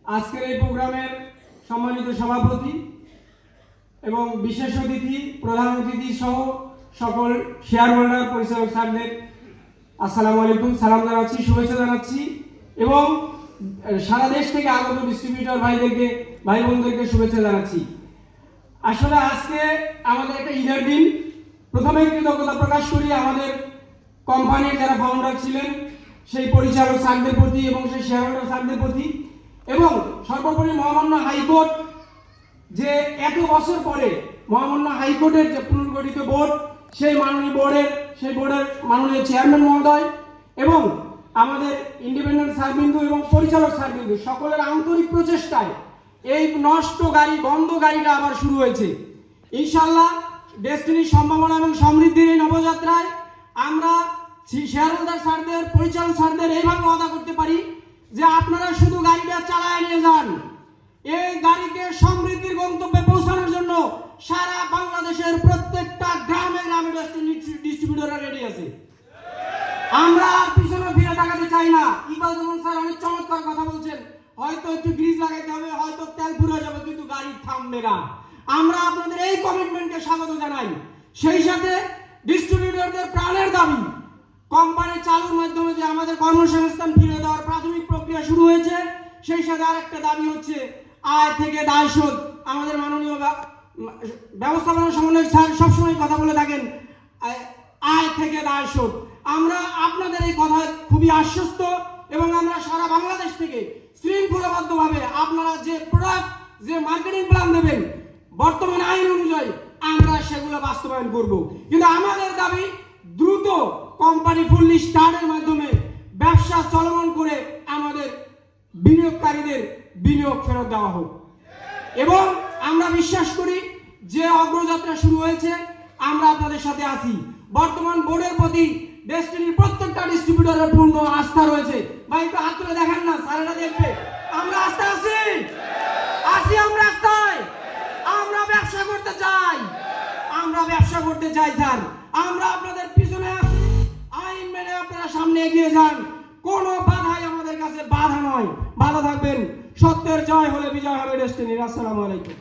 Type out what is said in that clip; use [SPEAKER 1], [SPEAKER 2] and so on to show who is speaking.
[SPEAKER 1] আজকের এই প্রোগ্রামের সম্মানিত সভাপতি এবং বিশেষ অতিথি, প্রধান অতিথি সহ সকল শেয়ার হোল্ডার, পরিচালক স্যারদের আসসালামু আলাইকুম, সালাম জানাচ্ছি, শুভেচ্ছা জানাচ্ছি এবং সারা দেশ থেকে আগত ডিস্ট্রিবিউটর ভাইদেরকে, ভাই বোনদেরকে শুভেচ্ছা জানাচ্ছি। আসলে আজকে আমাদের একটা ঈদের দিন। প্রথমে কৃতজ্ঞতা প্রকাশ করি আমাদের কোম্পানির যারা ফাউন্ডার ছিলেন সেই পরিচালক স্যারদের প্রতি এবং সেই শেয়ার হোল্ডার স্যারদের প্রতি, এবং সর্বোপরি মহামান্য হাইকোর্ট যে এত বছর পরে মহামান্য হাইকোর্টের যে পুনর্গঠিত বোর্ড, সেই বোর্ডের মাননীয় চেয়ারম্যান মহোদয় এবং আমাদের ইন্ডিপেন্ডেন্ট স্যারবিন্দু এবং পরিচালক স্যারবিন্দু সকলের আন্তরিক প্রচেষ্টায় এই নষ্ট গাড়ি, বন্ধ গাড়িটা আবার শুরু হয়েছে। ইনশাআল্লাহ ডেস্টিনির সম্ভাবনা এবং সমৃদ্ধির এই নবযাত্রায় আমরা শেয়ার হোল্ডার স্যারদের, পরিচালক স্যারদের এইভাবে ওয়াদা করতে পারি যে আপনারা শুধু গাড়িটা চালায় নিয়ে যান। এই গাড়িকে সমৃদ্ধির গন্তব্যে পৌঁছানোর জন্য সারা বাংলাদেশের প্রত্যেকটা গ্রামে গ্রামে ডিস্ট্রিবিউটররা রেডি আছে। আমরা পিছনে ফিরে তাকাতে চাই না। ইকবাল জামান স্যার অনেক চমৎকার কথা বলছেন, হয়তো একটু গ্রিজ লাগাইতে হবে, হয়তো তেল ফুরে যাবে, কিন্তু গাড়ি থামবে না। আমরা আপনাদের এই কমিটমেন্টকে স্বাগত জানাই। সেই সাথে ডিস্ট্রিবিউটরদের প্রাণের দাবি, কোম্পানি চালুর মাধ্যমে যে আমাদের কর্মসংস্থান ফিরে দেওয়ার প্রাথমিক প্রক্রিয়া শুরু হয়েছে, সেই সাথে আরেকটা দাবি হচ্ছে আয় থেকে দায় শোধ। আমাদের মাননীয় ব্যবস্থাপনা সমন্বয়ক স্যার সবসময় কথা বলে থাকেন আয় থেকে দায় শোধ। আমরা আপনাদের এই কথায় খুবই আশ্বস্ত এবং আমরা সারা বাংলাদেশ থেকে শৃঙ্খলাবদ্ধভাবে আপনারা যে প্রোডাক্ট, যে মার্কেটিং প্ল্যান দেবেন বর্তমান আইন অনুযায়ী আমরা সেগুলো বাস্তবায়ন করব। কিন্তু আমাদের দাবি দ্রুত কোম্পানি ফুললি স্টার্টের মাধ্যমে ব্যবসা চলমান করে আমাদের বিনিয়োগকারীদের বিনিয়োগ ফেরত দেওয়া হোক। এবং আমরা বিশ্বাস করি যে অগ্রযাত্রা শুরু হয়েছে, আমরা আপনাদের সাথে আছি। বর্তমান বোর্ডের প্রতি ডেস্টিনির প্রত্যেকটা ডিস্ট্রিবিউটরের পূর্ণ আস্থা রয়েছে। ভাই একটু হাত তুলে দেখেন না, স্যারেরা দেখবে। আমরা আস্থা আছি, আমরা আস্থায়। আমরা ব্যবসা করতে চাই, স্যার। আমরা আপনাদের পিছনে আছি। আইন মেনে আপনারা সামনে এগিয়ে যান। কোনো বাধাই আমাদের কাছে বাধা নয়। বাধা থাকবেন। সত্যের জয় হলে বিজয় হবে ডেস্টিনির। আসসালামু আলাইকুম।